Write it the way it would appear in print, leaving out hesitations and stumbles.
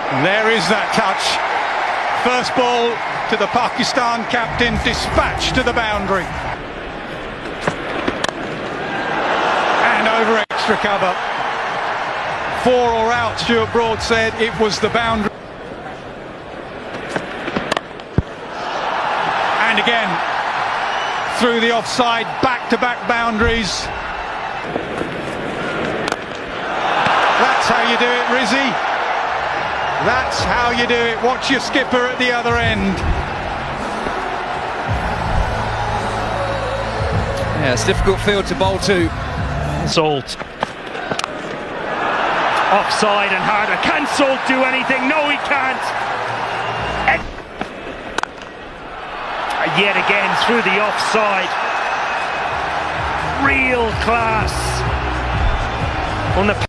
There is that touch. First ball to the Pakistan captain, dispatched to the boundary. And over extra cover. 4 or out, Stuart Broad said. It was the boundary. And again, through the offside, back-to-back boundaries. That's how you do it, Rizzy. That's how you do it. Watch your skipper at the other end. Yeah, it's a difficult field to bowl to. Salt. Offside and harder. Can Salt do anything? No, he can't. Yet again through the offside. Real class on the